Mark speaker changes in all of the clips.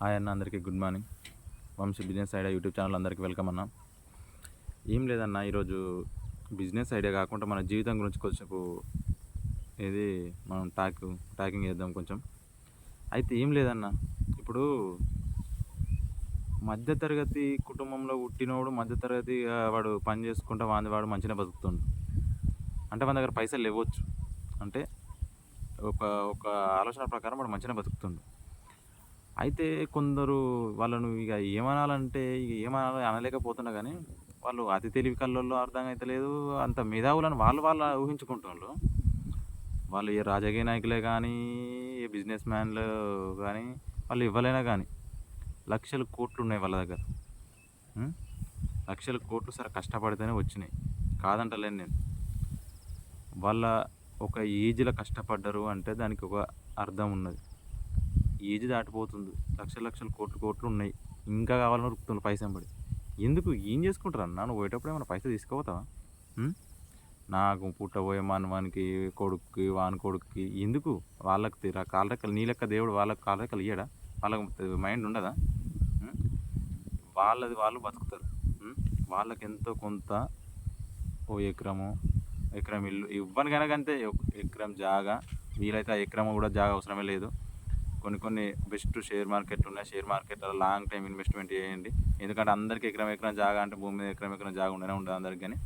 Speaker 1: Hi అన్న, అందరికీ good morning. Vamshi business idea YouTube channel అందరికీ వెల్కమ్ అన్న. ఏం లేదన్న, ఈరోజు బిజినెస్ ఐడియా కాకుండా మన జీవితం గురించి కొంచెంసేపు ఏది మనం టాకింగ్ చేద్దాం కొంచెం. అయితే ఏం లేదన్న, ఇప్పుడు మధ్యతరగతి కుటుంబంలో పుట్టినోడు మధ్యతరగతి వాడు పని చేసుకుంటా వాడు మంచిగా బతుకుతుండు. అంటే మన దగ్గర పైసలు లేవచ్చు, అంటే ఒక ఒక ఆలోచన ప్రకారం వాడు మంచిగా బతుకుతుండు. అయితే కొందరు వాళ్ళను ఏమనాలో అనలేకపోతున్నా కానీ వాళ్ళు అతి తెలివి కల్లోళ్ళు అర్థం అవుతలేదు. అంత మేధావులను వాళ్ళు ఊహించుకుంటున్నారు. వాళ్ళు ఏ రాజకీయ నాయకులే కానీ, ఏ బిజినెస్ మ్యాన్లు కానీ, వాళ్ళు ఇవ్వలేనా కానీ లక్షల కోట్లు ఉన్నాయి వాళ్ళ దగ్గర. లక్షల కోట్లు సరే కష్టపడితేనే వచ్చినాయి, కాదంటలేను నేను. వాళ్ళ ఒక ఏజ్లో కష్టపడ్డరు అంటే దానికి ఒక అర్థం ఉన్నది. ఏజ్ దాటిపోతుంది, లక్షల కోట్లు ఉన్నాయి, ఇంకా కావాలని ఉరుకుతుంది పైసలు పడి. ఎందుకు ఏం చేసుకుంటారు అన్న? నువ్వు పోయేటప్పుడు ఏమైనా పైసలు తీసుకుపోతావా? నాకు పుట్టబోయే మనవానికి కొడుక్కి వాని కొడుక్కి ఎందుకు? వాళ్ళకి కాళ్ళరెక్కలు నీ లెక్క దేవుడు వాళ్ళకి కాళ్ళరెక్కలు ఇయ్యడా? వాళ్ళకి మైండ్ ఉండదా? వాళ్ళది వాళ్ళు బతుకుతారు. వాళ్ళకి ఎంతో కొంత ఓ ఎకరం ఇల్లు ఇవ్వనికైనా అంతే. ఎకరం జాగా, వీలైతే ఆ ఎకరం కూడా జాగా అవసరమే లేదు. కొన్ని బెస్ట్ షేర్ మార్కెట్లు ఉన్నాయి, షేర్ మార్కెట్లో లాంగ్ టైం ఇన్వెస్ట్మెంట్ చేయండి. ఎందుకంటే అందరికీ ఎకరం జాగా అంటే భూమి మీద ఎకరం జాగా ఉండదు అందరికి. కానీ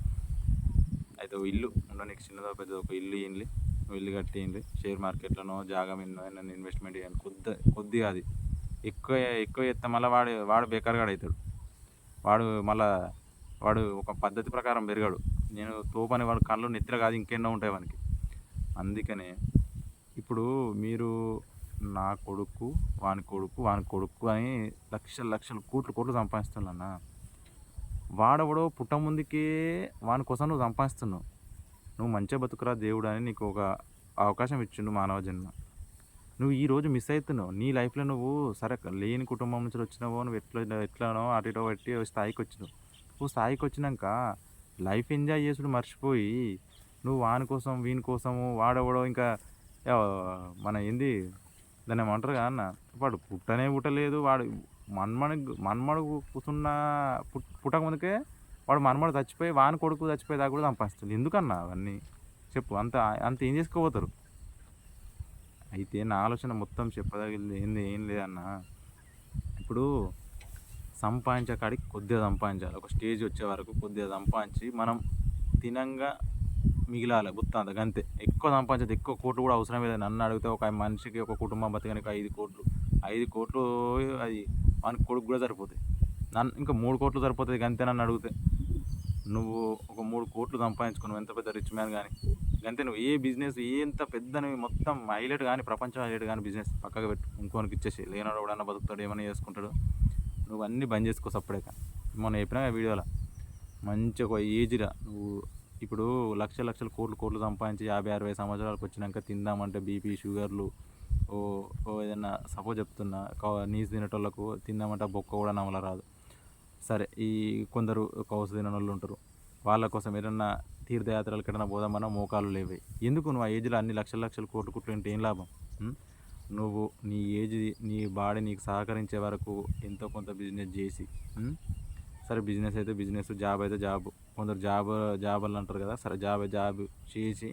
Speaker 1: అయితే ఓ ఇల్లు ఉండడానికి చిన్నదో పెద్ద ఒక ఇల్లు కట్టేయండి. షేర్ మార్కెట్లోనో జాగా మీద ఇన్వెస్ట్మెంట్ చేయండి. కొద్దిగా అది ఎక్కువ చేస్తే మళ్ళీ వాడు బేకార్గాడు అవుతాడు. వాడు ఒక పద్ధతి ప్రకారం పెరగాడు. నేను తోపని వాడు కళ్ళు నెత్తిన కాదు ఇంకెన్నో ఉంటాయి వానికి. అందుకనే ఇప్పుడు మీరు నా కొడుకు వాని కొడుకు అని లక్షల కోట్లు సంపాదిస్తున్నాన్న. వాడెవడో పుట్ట ముందుకే వాని కోసం నువ్వు సంపాదిస్తున్నావు. నువ్వు మంచిగా బతుకురా దేవుడు అని నీకు ఒక అవకాశం ఇచ్చిండు మానవ జన్మ. నువ్వు ఈరోజు మిస్ అవుతున్నావు. నీ లైఫ్లో నువ్వు సరే లేని కుటుంబం నుంచి వచ్చినావో, నువ్వు ఎట్లానో అటు ఇటో పెట్టి స్థాయికి వచ్చినావు. నువ్వు స్థాయికి వచ్చినాక లైఫ్ ఎంజాయ్ చేసుడు మర్చిపోయి నువ్వు వాని కోసం వీని కోసము వాడెవడో ఇంకా మన ఏంది దాన్ని ఏమంటారు కదా అన్న, వాడు పుట్టలేదు. వాడు మన్మడు కూర్చున్న పుట్టక ముందుకే వాడు మన్మడు చచ్చిపోయి వాని కొడుకు చచ్చిపోయేదాకా కూడా సంపాదిస్తుంది. ఎందుకన్నా అవన్నీ చెప్పు? అంత ఏం చేసుకోపోతారు? అయితే నా ఆలోచన మొత్తం చెప్పదగిలింది ఏం లేదన్నా. ఇప్పుడు సంపాదించే కాడికి కొద్దిగా సంపాదించాలి. ఒక స్టేజ్ వచ్చే వరకు కొద్దిగా సంపాదించి మనం తినంగా మిగిలాలి బుత్తాంత అంతే. ఎక్కువ సంపాదించేది ఎక్కువ కోట్లు కూడా అవసరం లేదు. నన్ను అడిగితే ఒక మనిషికి ఒక కుటుంబం బతకడానికి 5 కోట్లు అది వానికి కొడుకు కూడా సరిపోతాయి. ఇంకా 3 కోట్లు సరిపోతుంది అంతే. నన్ను అడిగితే నువ్వు ఒక 3 కోట్లు సంపాదించుకున్నావు, ఎంత పెద్ద రిచ్ మ్యాన్ కానీ అంతే. నువ్వు ఏ బిజినెస్ ఎంత పెద్ద మొత్తం హైలైట్ కానీ ప్రపంచం హైలైట్ కానీ బిజినెస్ పక్కకు పెట్టు, ఇంకోనికి ఇచ్చేసి. లేనాడు ఎవడన్నా బతుకుతాడు, ఏమైనా చేసుకుంటాడు. నువ్వు అన్నీ బంద్ చేసుకో సప్పుడేక. మొన్న చెప్పినా వీడియోలో మంచి ఒక ఏజ్లో నువ్వు ఇప్పుడు లక్షల కోట్లు సంపాదించి 50-60 సంవత్సరాలకు వచ్చినాక తిందామంటే బీపీ షుగర్లు ఏదైనా సపోజ్ చెప్తున్నా నీసు తినేటోళ్ళకు తిందామంటే బొక్క కూడా నమల రాదు. సరే, ఈ కొందరు కౌసు తినని వాళ్ళు ఉంటారు. వాళ్ళ కోసం ఏదన్నా తీర్థయాత్రలకు ఎక్కడైనా పోదామన్నా మోకాలు లేవే. ఎందుకు నువ్వు ఆ ఏజ్లో అన్ని లక్షల కోట్లు ఉంటే ఏం లాభం? నువ్వు నీ ఏజ్ నీ బాడీ నీకు సహకరించే వరకు ఎంతో కొంత బిజినెస్ చేసి, సరే బిజినెస్ అయితే బిజినెస్, జాబ్ అయితే జాబ్, కొందరు జాబ్ అంటారు కదా, సరే జాబ్ చేసి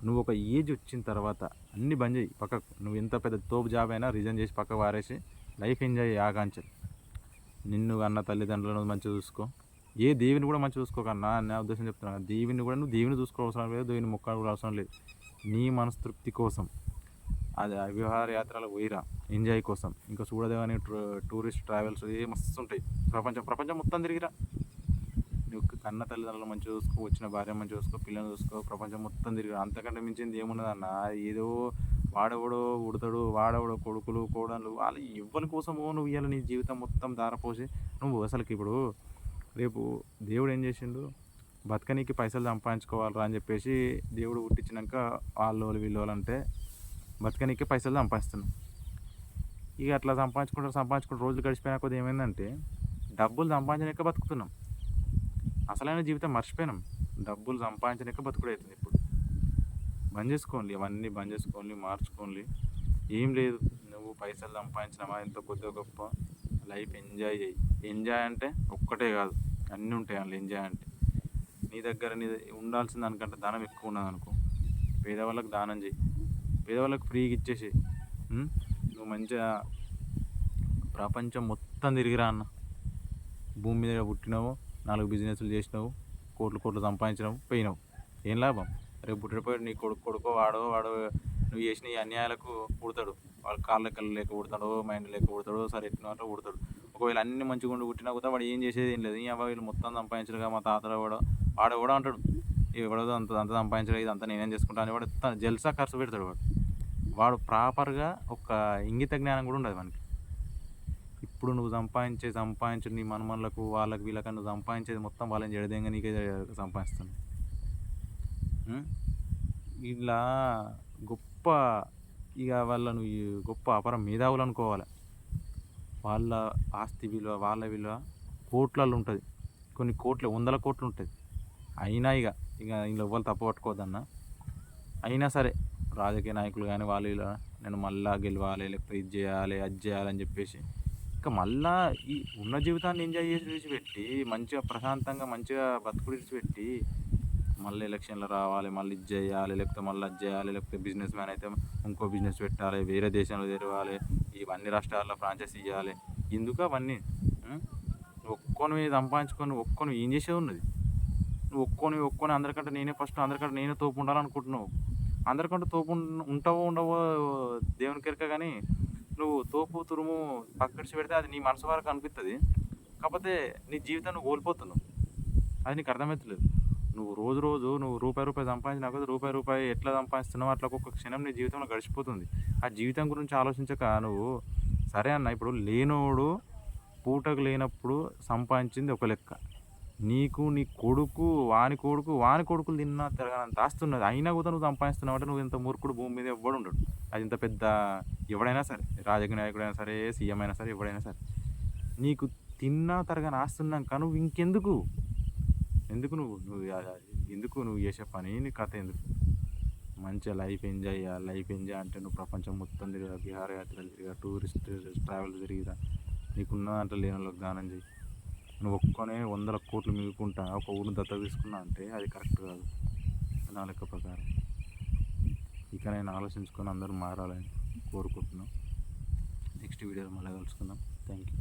Speaker 1: నువ్వు ఒక ఏజ్ వచ్చిన తర్వాత అన్నీ బంద్ చేయి పక్కకు. నువ్వు ఎంత పెద్ద తోపు జాబ్ అయినా రిజైన్ చేసి పక్కకు వారేసి లైఫ్ ఎంజాయ్ ఆకాంక్షలు. నిన్ను అన్న తల్లిదండ్రులను మంచిగా చూసుకో. ఏ దేవుని కూడా మంచిగా చూసుకోకన్నా నా ఉద్దేశం చెప్తున్నాను. నువ్వు దేవుని చూసుకో అవసరం లేదు, దేవుని మొక్క కూడా అవసరం లేదు. నీ మనస్తృప్తి కోసం అది విహార యాత్రలకు పోయిరా, ఎంజాయ్ కోసం. ఇంకా చూడదేమని టూరిస్ట్ ట్రావెల్స్ ఏ మస్తు ఉంటాయి. ప్రపంచం మొత్తం తిరిగిరా. నువ్వు కన్న తల్లిదండ్రులు మంచిగా చూసుకో, వచ్చిన భార్య మంచిగా చూసుకో, పిల్లలు చూసుకో, ప్రపంచం మొత్తం తిరిగిరా. అంతకంటే మించింది ఏమున్నదన్న? ఏదో వాడెవడో ఉడతాడు, వాడెవడో కొడుకులు కోడళ్ళు వాళ్ళు ఎవ్వరి కోసమో నువ్వు ఇవాళ నీ జీవితం మొత్తం దారపోసి నువ్వు అసలుకి ఇప్పుడు రేపు దేవుడు ఏం చేసిండు? బతకనీకి పైసలు సంపాదించుకోవాలరా అని చెప్పేసి దేవుడు పుట్టించినాక వీళ్ళు అంటే బతకనీకే పైసలు సంపాదిస్తున్నాం. ఇక అట్లా సంపాదించుకుంటూ రోజులు గడిచిపోయినా కొద్దిగా ఏమైందంటే డబ్బులు సంపాదించలేక బతుకుతున్నాం. అసలైన జీవితం మర్చిపోయినాం. డబ్బులు సంపాదించలేక బతుకుడవుతుంది. ఇప్పుడు బంద్ చేసుకోండి, అవన్నీ బంద్ చేసుకోండి, మార్చుకోండి. ఏం లేదు, నువ్వు పైసలు సంపాదించినావా ఎంతో కొద్దిగా గొప్ప లైఫ్ ఎంజాయ్ చేయి. ఎంజాయ్ అంటే ఒక్కటే కాదు, అన్నీ ఉంటాయి అందులో ఎంజాయ్ అంటే. నీ దగ్గర ఉండాల్సిన దానికంటే ధనం ఎక్కువ ఉన్నదనుకో, పేదవాళ్ళకి దానం చేయి, పేదవాళ్ళకి ఫ్రీగా ఇచ్చేసి. నువ్వు మంచిగా ప్రపంచం మొత్తం తిరిగిరా అన్న. భూమి మీద పుట్టినావు, 4 బిజినెస్లు చేసినావు, కోట్లు సంపాదించినావు, పోయినావు, ఏం లాభం? రేపు పుట్టినప్పుడు నీ కొడుకో వాడో నువ్వు చేసిన ఈ అన్యాయాలకు పుడతాడు. వాడు కాళ్ళ లేక పుడతాడో, మైండ్ లేక పుడతాడో, సరే ఎట్టినట్టు పుడతాడు. ఒకవేళ అన్ని మంచిగా ఉండి పుట్టినా కూడా వాడు ఏం చేసేది ఏం లేదు. ఈ అబ్బాయి వీళ్ళు మొత్తం సంపాదించరుగా, మా తాతలో వాడు కూడా అంటాడు, ఎవడో అంత సంపాదించడం ఇదంతా నేనేం చేసుకుంటాను అని వాడు జల్సా ఖర్చు పెడతాడు. వాడు ప్రాపర్గా ఒక ఇంగిత జ్ఞానం కూడా ఉండదు మనకి. ఇప్పుడు నువ్వు సంపాదించు నీ మనమన్లకు వాళ్ళకి వీళ్ళకి నువ్వు సంపాదించేది మొత్తం వాళ్ళని చెడదేంగా నీకే సంపాదిస్తుంది. ఇలా గొప్ప వాళ్ళను గొప్ప అపర మేధావులు అనుకోవాలి. వాళ్ళ ఆస్తి విలువ, వాళ్ళ విలువ కోట్లలో ఉంటుంది, కొన్ని కోట్లు 100 కోట్లు ఉంటుంది. అయినా ఇక ఇందులో ఎవ్వరు తప్పు పట్టుకోవద్దన్న. అయినా సరే రాజకీయ నాయకులు కానీ వాళ్ళు ఇలా నేను మళ్ళా గెలవాలి, లేకపోతే ఇది చేయాలి అది చేయాలని చెప్పేసి ఇంకా మళ్ళా ఈ ఉన్న జీవితాన్ని ఎంజాయ్ చేసి విడిచిపెట్టి మంచిగా ప్రశాంతంగా మంచిగా బతుకుడు విడిచిపెట్టి మళ్ళీ ఎలక్షన్లు రావాలి, మళ్ళీ ఇది చేయాలి, లేకపోతే మళ్ళీ అది చేయాలి, లేకపోతే బిజినెస్ మ్యాన్ అయితే ఇంకో బిజినెస్ పెట్టాలి, వేరే దేశంలో తెరవాలి, ఇవన్నీ రాష్ట్రాల్లో ఫ్రాంచైజీ ఇవ్వాలి. ఎందుకు అవన్నీ? నువ్వు ఒక్కొని సంపాదించుకొని ఒక్కొని ఏం చేసేది ఉన్నది? నువ్వు ఒక్కొని అందరికంటే నేనే ఫస్ట్, అందరికంటే నేనే తోపు ఉండాలనుకుంటున్నావు. అందరికంటే తోపు ఉంటావో ఉండవో దేవునికి ఎరక, కానీ నువ్వు తోపు తురుము పక్కడిచి పెడితే అది నీ మనసు వరకు అనిపిస్తుంది. కాకపోతే నీ జీవితం నువ్వు కోల్పోతున్నావు, అది నీకు అర్థమవుతలేదు. నువ్వు రోజు నువ్వు రూపాయి సంపాదించినా కదా, రూపాయి ఎట్లా సంపాదిస్తున్నావు అట్లా ఒక్కొక్క క్షణం నీ జీవితంలో గడిచిపోతుంది. ఆ జీవితం గురించి ఆలోచించక నువ్వు సరే అన్న, ఇప్పుడు లేనోడు పూటకు లేనప్పుడు సంపాదించింది ఒక లెక్క, నీకు నీ కొడుకు వాని కొడుకులు తిన్నా తిరగనంత ఆస్తున్నది, అయినా కూడా నువ్వు సంపాదిస్తున్నావు అంటే నువ్వు ఇంత మూర్ఖుడు భూమి మీద ఎవ్వడు ఉండడు. అది ఇంత పెద్ద ఎవడైనా సరే, రాజకీయ నాయకుడైనా సరే, సీఎం అయినా సరే, ఎవడైనా సరే, నీకు తిన్నా తరగని ఆస్తున్నాక నువ్వు ఇంకెందుకు నువ్వు చేసే పని, నీ కథ ఎందుకు? మంచిగా లైఫ్ ఎంజాయ్ చేయాలి. లైఫ్ ఎంజాయ్ అంటే నువ్వు ప్రపంచం మొత్తం తిరిగా, విహారయాత్రలు తిరిగా, టూరిస్ట్ ట్రావెల్ తిరిగిరా, నీకున్న దాంట్లో లేని వాళ్ళకి దానం చేయి. నువ్వు ఒక్కనే 100 కోట్లు మిగులుకుంటా ఒక ఊరిని దత్తత తీసుకున్నా అంటే అది కరెక్ట్ కాదు నా లెక్క ప్రకారం. ఇక నేను ఆలోచించుకొని అందరూ మారాలని కోరుకుంటున్నాను. నెక్స్ట్ వీడియోలో మళ్ళీ కలుసుకుందాం. Thank you.